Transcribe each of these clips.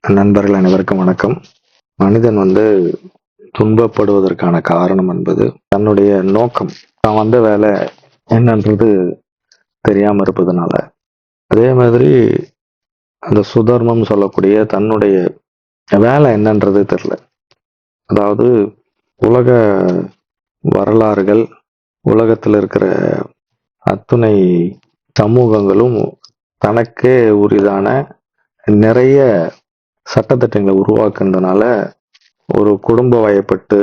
நண்பர்கள் அனைவருக்கும் வணக்கம். மனிதன் துன்பப்படுவதற்கான காரணம் என்பது தன்னுடைய நோக்கம், தான் வந்த வேலை என்னன்றது தெரியாம இருப்பதனால. அதே மாதிரி அந்த சுதர்மம் சொல்லக்கூடிய தன்னுடைய வேலை என்னன்றது தெரியல. அதாவது உலக வரலாறுகள், உலகத்தில் இருக்கிற அத்துணை சமூகங்களும் தனக்கே உரிதான நிறைய சட்டத்திட்டங்களை உருவாக்குனதுனால ஒரு குடும்ப வயப்பட்டு,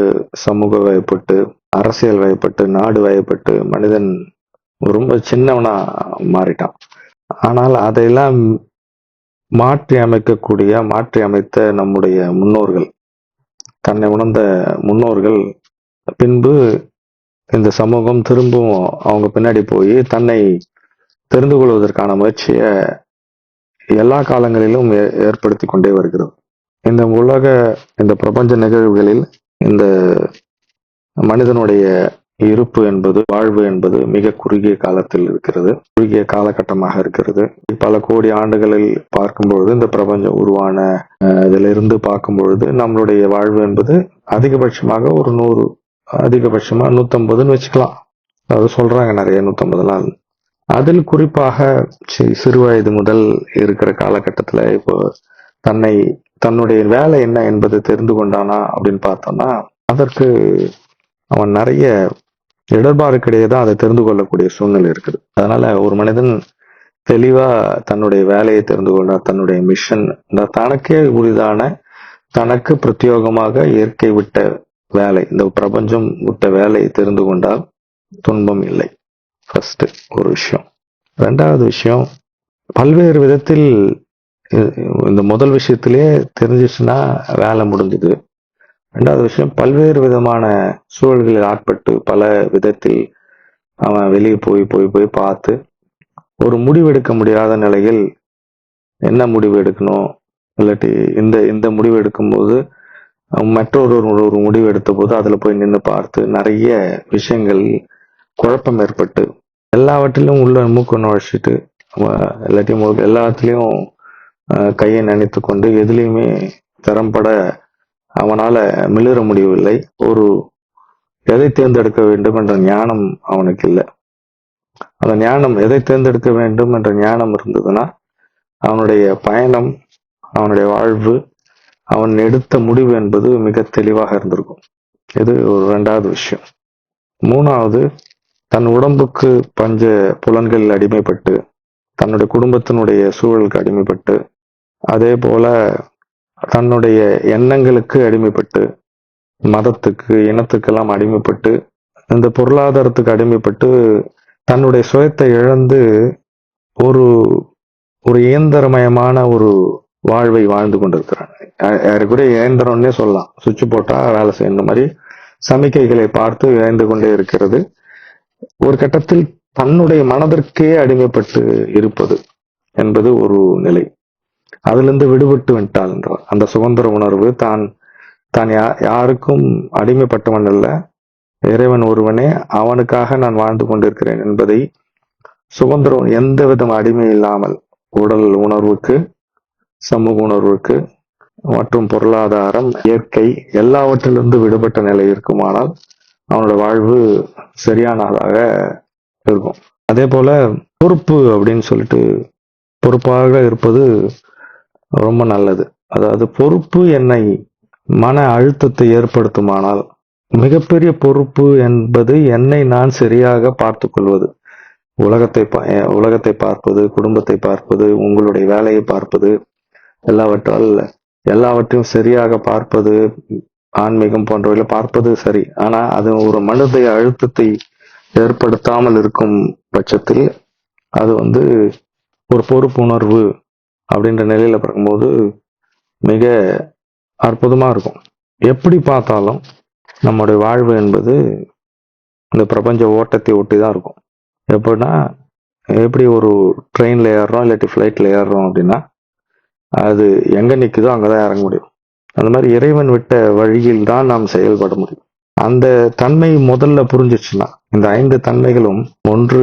சமூக வயப்பட்டு, அரசியல் வயப்பட்டு, நாடு வயப்பட்டு மனிதன் ரொம்ப சின்னவனா மாறிட்டான். ஆனால் அதையெல்லாம் மாற்றி அமைத்த நம்முடைய முன்னோர்கள், தன்னை உணர்ந்த முன்னோர்கள் பின்பு இந்த சமூகம் திரும்பவும் அவங்க பின்னாடி போய் தன்னை தெரிந்து கொள்வதற்கான முயற்சியை எல்லா காலங்களிலும் ஏற்படுத்தி கொண்டே வருகிறது. இந்த பிரபஞ்ச நிகழ்வுகளில் இந்த மனிதனுடைய இருப்பு என்பது, வாழ்வு என்பது மிக குறுகிய காலத்தில் இருக்கிறது, குறுகிய காலகட்டமாக இருக்கிறது. பல கோடி ஆண்டுகளில் பார்க்கும்பொழுது, இந்த பிரபஞ்சம் உருவான இதிலிருந்து பார்க்கும்பொழுது நம்மளுடைய வாழ்வு என்பது அதிகபட்சமாக ஒரு 100, அதிகபட்சமா 150ன்னு வச்சுக்கலாம். அதாவது சொல்றாங்க நிறைய 150 நாள். அதில் குறிப்பாக சிறு வயது முதல் இருக்கிற காலகட்டத்துல இப்போ தன்னுடைய வேலை என்ன என்பது தெரிந்து கொண்டானா அப்படின்னு பார்த்தோம்னா, அதற்கு அவன் நிறைய இடர்பாடுக்கிடையே தான் அதை தெரிந்து கொள்ளக்கூடிய சூழ்நிலை இருக்குது. அதனால ஒரு மனிதன் தெளிவா தன்னுடைய வேலையை தெரிந்து கொண்டார், தன்னுடைய மிஷன், தனக்கே உரிதான, தனக்கு பிரத்யோகமாக இயற்கை விட்ட வேலை, இந்த பிரபஞ்சம் விட்ட வேலையை தெரிந்து கொண்டால் துன்பம் இல்லை. ஃபர்ஸ்ட் ஒரு விஷயம். ரெண்டாவது விஷயம், பல்வேறு விதத்தில் இந்த முதல் விஷயத்திலேயே தெரிஞ்சிச்சுன்னா வேலை முடிஞ்சது. ரெண்டாவது விஷயம், பல்வேறு விதமான சூழல்களில் ஆட்பட்டு பல விதத்தில் அவன் வெளியே போய் போய் போய் பார்த்து ஒரு முடிவு எடுக்க முடியாத நிலையில் என்ன முடிவு எடுக்கணும், இல்லாட்டி இந்த முடிவு எடுக்கும்போது மற்றொரு ஒரு முடிவு எடுத்த போது அதுல போய் நின்று பார்த்து நிறைய விஷயங்கள் குழப்பம் ஏற்பட்டு எல்லாவற்றிலும் உள்ள மூக்கு நுழைச்சிட்டு இல்லாட்டி எல்லாத்துலயும் கையை நினைத்து கொண்டு எதுலையுமே திறம்பட அவனால மிளிர முடியவில்லை. எதை தேர்ந்தெடுக்க வேண்டும் என்ற ஞானம் அவனுக்கு இல்லை. அந்த ஞானம், எதை தேர்ந்தெடுக்க வேண்டும் என்ற ஞானம் இருந்ததுன்னா அவனுடைய பயணம், அவனுடைய வாழ்வு, அவன் எடுத்த முடிவு என்பது மிக தெளிவாக இருந்திருக்கும். இது ஒரு ரெண்டாவது விஷயம். மூணாவது, தன் உடம்புக்கு பஞ்ச புலன்களில் அடிமைப்பட்டு, தன்னுடைய குடும்பத்தினுடைய சூழலுக்கு அடிமைப்பட்டு, அதே போல தன்னுடைய எண்ணங்களுக்கு அடிமைப்பட்டு, மதத்துக்கு, இனத்துக்கெல்லாம் அடிமைப்பட்டு, இந்த பொருளாதாரத்துக்கு அடிமைப்பட்டு தன்னுடைய சுயத்தை இழந்து ஒரு ஒரு இயந்திரமயமான ஒரு வாழ்வை வாழ்ந்து கொண்டிருக்கிறான். யாருக்குரிய இயந்திரம்னே சொல்லலாம். சுவிட்ச் போட்டா வேலை செய்யணும் மாதிரி சமிக்கைகளை பார்த்து இழந்து கொண்டே இருக்கிறது. ஒரு கட்டத்தில் தன்னுடைய மனதிற்கே அடிமைப்பட்டு இருப்பது என்பது ஒரு நிலை. அதிலிருந்து விடுபட்டு விட்டால் என்றால் அந்த சுதந்திர உணர்வு, தான் யாருக்கும் அடிமைப்பட்டவன் அல்ல, இறைவன் ஒருவனே, அவனுக்காக நான் வாழ்ந்து கொண்டிருக்கிறேன் என்பதை சுதந்திரம், எந்த விதம் அடிமை இல்லாமல் உடல் உணர்வுக்கு, சமூக உணர்வுக்கு மற்றும் பொருளாதாரம், இயற்கை எல்லாவற்றிலிருந்து விடுபட்ட நிலை இருக்குமானால் அவனோட வாழ்வு சரியானதாக இருக்கும். அதே போல பொறுப்பு அப்படின்னு சொல்லிட்டு பொறுப்பாக இருப்பது ரொம்ப நல்லது. அதாவது பொறுப்பு என்னை மன அழுத்தத்தை ஏற்படுத்துமானால், மிகப்பெரிய பொறுப்பு என்பது என்னை நான் சரியாக பார்த்து கொள்வது. உலகத்தை பார்ப்பது, குடும்பத்தை பார்ப்பது, உங்களுடைய வேலையை பார்ப்பது, எல்லாவற்றையும் சரியாக பார்ப்பது, ஆன்மீகம் போன்றவைகளை பார்ப்பது சரி. ஆனா அது ஒரு மனதை அழுத்தத்தை ஏற்படுத்தாமல் இருக்கும் பட்சத்தில் அது ஒரு பொறுப்பு உணர்வு அப்படின்ற நிலையில பார்க்கும்போது மிக அற்புதமா இருக்கும். எப்படி பார்த்தாலும் நம்முடைய வாழ்வு என்பது இந்த பிரபஞ்ச ஓட்டத்தை ஒட்டி தான் இருக்கும். எப்படின்னா, எப்படி ஒரு ட்ரெயின்ல ஏறுறோம் இல்லாட்டி ஃப்ளைட்ல ஏறுறோம் அப்படின்னா அது எங்க நிக்குதோ அங்கதான் இறங்க முடியும். அந்த மாதிரி இறைவன் விட்ட வழியில் தான் நாம் செயல்பட முடியும். அந்த தன்மை முதல்ல புரிஞ்சிச்சுன்னா, இந்த 5 தன்மைகளும், ஒன்று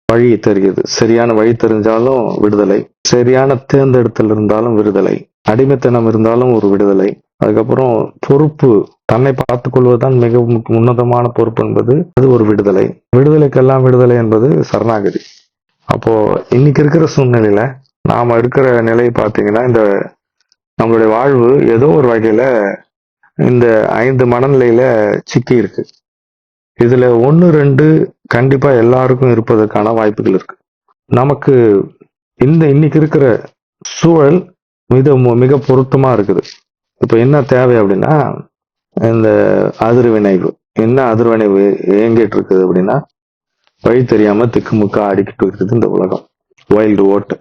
வழி தெரியுது. சரியான வழி தெரிஞ்சாலும் விடுதலை, சரியான தேர்ந்தெடுத்தல் இருந்தாலும் விடுதலை, அடிமைத்தனம் இருந்தாலும் ஒரு விடுதலை. அதுக்கப்புறம் பொறுப்பு, தன்னை பார்த்துக் கொள்வதுதான் மிக உன்னதமான பொறுப்பு என்பது அது ஒரு விடுதலை. விடுதலைக்கெல்லாம் விடுதலை என்பது சரணாகதி. அப்போ இன்னைக்கு இருக்கிற சூழ்நிலையில நாம இருக்கிற நிலை பார்த்தீங்கன்னா, இந்த நம்மளுடைய வாழ்வு ஏதோ ஒரு வகையில இந்த 5 மனநிலையில சிக்கி இருக்கு. இதுல 1, 2 கண்டிப்பா எல்லாருக்கும் இருப்பதற்கான வாய்ப்புகள் இருக்கு. நமக்கு இன்னைக்கு இருக்கிற சூழல் மிக பொருத்தமா இருக்குது. இப்ப என்ன தேவை அப்படின்னா, இந்த அதிர்வினைவு. என்ன அதிர்வினைவு இயங்கிட்டு இருக்குது அப்படின்னா, வழி தெரியாம திக்குமுக்கா ஆடிக்கிட்டு இருக்குது இந்த உலகம். Wild vote.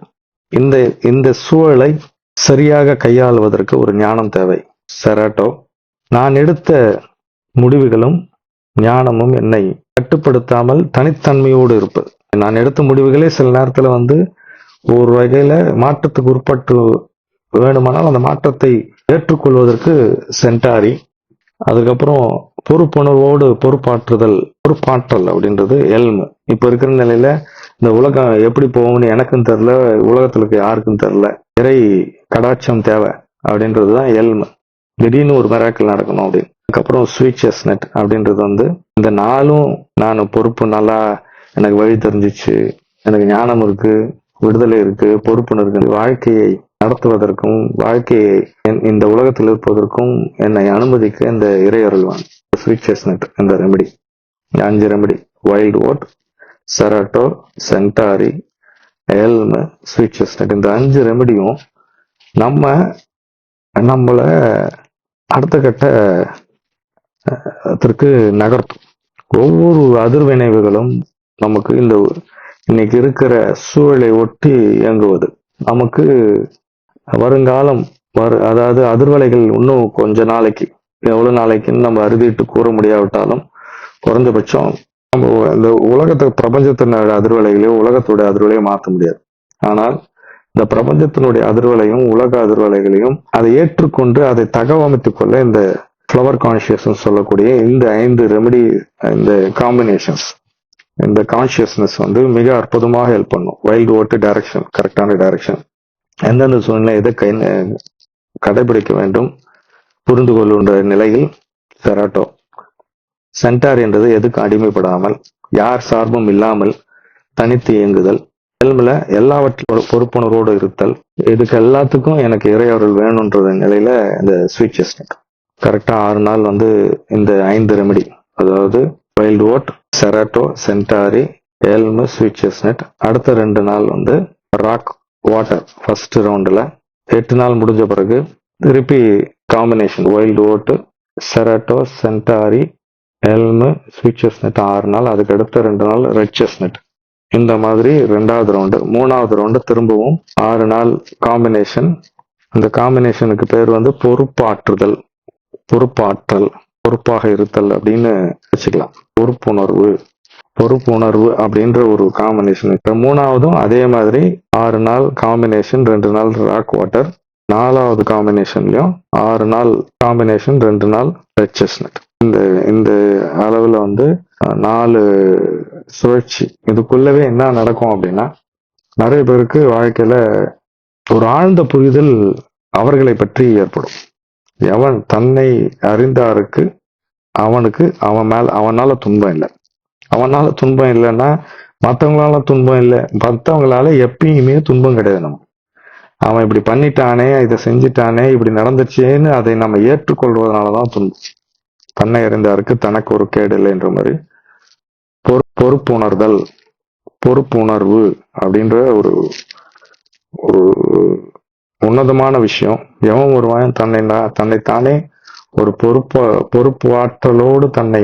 இந்த இந்த சூழலை சரியாக கையாளுவதற்கு ஒரு ஞானம் தேவை. செராட்டோ, நான் எடுத்த முடிவுகளும் ஞானமும் என்னை கட்டுப்படுத்தாமல் தனித்தன்மையோடு இருப்பது. நான் எடுத்த முடிவுகளே சில நேரத்துல ஒரு வகையில மாற்றத்துக்கு உட்பட்டு வேணுமானால் அந்த மாற்றத்தை ஏற்றுக்கொள்வதற்கு சென்டாரி. அதுக்கப்புறம் பொறுப்புணர்வோடு பொறுப்பாற்றல் அப்படின்றது எல்ம். இப்ப இருக்கிற நிலையில இந்த உலகம் எப்படி போகும்னு எனக்கும் தெரியல, உலகத்துல இருக்க யாருக்கும் தெரியல. இறை கடாட்சம் தேவை அப்படின்றதுதான் எல்ம். திடீர்னு ஒரு மிராக்கிள் நடக்கணும் அப்படின்னு. அதுக்கப்புறம் ஸ்வீட் செஸ்னட் அப்படின்றது இந்த நாளும் நான் பொறுப்பு, நல்லா எனக்கு வழி தெரிஞ்சிச்சு, எனக்கு ஞானம் இருக்கு, விடுதலை இருக்கு, பொறுப்புணர்வு இருக்கு, வாழ்க்கையை நடத்துவதற்கும் வாழ்க்கையை இந்த உலகத்தில் இருப்பதற்கும் என்னை அனுமதிக்க இந்த இறையருள்வான். ஸ்வீட் செஸ்னட் இந்த remedy, 5 remedy: wild vote, cerato, Centauri, Elm, sweet chestnut. இந்த 5 ரெமெடியும் நம்மள அடுத்த கட்டத்திற்கு நகர்த்தும். ஒவ்வொரு அதிர்வினைவுகளும் நமக்கு இன்னைக்கு இருக்கிற சூழலை ஒட்டி இயங்குவது. நமக்கு வருங்காலம் அதாவது அதிர்வலைகள் இன்னும் கொஞ்ச நாளைக்கு, எவ்வளவு நாளைக்குன்னு நம்ம அறுதிட்டு கூற முடியாவிட்டாலும் குறைஞ்சபட்சம் நம்ம இந்த பிரபஞ்சத்தின அதிர்வலைகளையும் உலகத்துடைய அதிர்வலையும் மாற்ற முடியாது. ஆனால் இந்த பிரபஞ்சத்தினுடைய அதிர்வலையும் உலக அதிர்வலைகளையும் அதை ஏற்றுக்கொண்டு அதை தகவமைத்துக் கொள்ள இந்த ஃப்ளவர் கான்சியஸ்னஸ் சொல்லக்கூடிய இந்த 5 ரெமெடி, இந்த காம்பினேஷன்ஸ், இந்த கான்சியஸ்னஸ் மிக அற்புதமாக ஹெல்ப் பண்ணும். வைல்டு ஓட்டு டைரக்ஷன், கரெக்டான டைரக்ஷன், எந்தெந்த சூழ்நிலை எதை கடைபிடிக்க வேண்டும் புரிந்து கொள்ளுன்ற நிலையில் செராட்டோ. சென்டார் என்றது எதுக்கு அடிமைப்படாமல், யார் சார்பும் இல்லாமல் தனித்து இயங்குதல். எல்மில் எல்லாவற்றோட பொறுப்புணர்வோடு இருத்தல். இதுக்கு எல்லாத்துக்கும் எனக்கு இறையருள் வேணும்ன்ற நிலையில இந்த ஸ்வீட் செஸ்னட். கரெக்டா 6 நாள் இந்த 5 ரெமெடி, அதாவது wild vote, cerato, Centauri, Elm, sweet chestnut. அடுத்த 2 நாள் ராக் வாட்டர் ஃபர்ஸ்ட் ரவுண்ட்ல. 8 நாள் முடிஞ்ச பிறகு திருப்பி காம்பினேஷன் வைல்டு ஓட்டு, cerato, Centauri, Elm, sweet chestnut 6 நாள். அதுக்கு அடுத்த 2 நாள் ரெட் செஸ்னட். இந்த மாதிரி 2வது ரவுண்டு. 3வது ரவுண்டு திரும்பவும் 6 நாள் காம்பினேஷன். இந்த காம்பினேஷனுக்கு பேர் பொறுப்பாற்றல், பொறுப்பாக இருத்தல் அப்படின்னு வச்சுக்கலாம். பொறுப்புணர்வு அப்படின்ற ஒரு காம்பினேஷன். 3வதும் அதே மாதிரி 6 நாள் காம்பினேஷன், 2 நாள் ராக் வாட்டர். 4வது காம்பினேஷன்லயும் 6 நாள் காம்பினேஷன், 2 நாள் ரெட் செஸ்னட். இந்த அளவுல 4 சுழற்சி. இதுக்குள்ளவே என்ன நடக்கும் அப்படின்னா, நிறைய பேருக்கு வாழ்க்கையில ஒரு ஆழ்ந்த புரிதல் அவர்களை பற்றி ஏற்படும். எவன் தன்னை அறிந்தாருக்கு அவனால துன்பம் இல்லை. அவனால துன்பம் இல்லைன்னா மற்றவங்களால துன்பம் இல்லை. மற்றவங்களால எப்பயுமே துன்பம் கிடையாது. நம்ம அவன் இப்படி பண்ணிட்டானே, இதை செஞ்சிட்டானே, இப்படி நடந்துச்சேன்னு அதை நம்ம ஏற்றுக்கொள்வதனாலதான் துன்பம். தன்னை அறிந்தாருக்கு தனக்கு ஒரு கேடு இல்லை என்ற மாதிரி பொறுப்புணர்வு அப்படின்ற ஒரு உன்னதமான விஷயம். எவன் ஒருவன் தன்னைத்தானே ஒரு பொறுப்பு ஆற்றலோடு தன்னை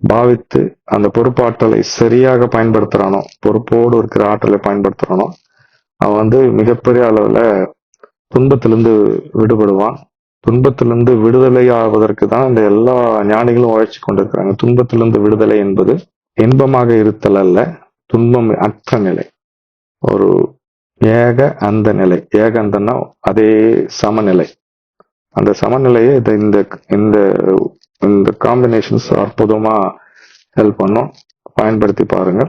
பாவித்து அந்த பொறுப்பாற்றலை சரியாக பயன்படுத்துறானோ, பொறுப்போடு இருக்கிற ஆற்றலை பயன்படுத்துறானோ, அவன் மிகப்பெரிய அளவுல துன்பத்திலிருந்து விடுபடுவான். துன்பத்திலிருந்து விடுதலை ஆவதற்கு தான் இந்த எல்லா ஞானிகளும் உழைச்சி கொண்டிருக்கிறாங்க. துன்பத்திலிருந்து விடுதலை என்பது இன்பமாக இருத்தல் அல்ல, துன்பம் அற்ற நிலை, ஒரு ஏக அந்த நிலை. ஏக அந்தன்னா அதே சமநிலை. அந்த சமநிலையை இந்த காம்பினேஷன்ஸ் அற்புதமா ஹெல்ப் பண்ணும். பயன்படுத்தி பாருங்க.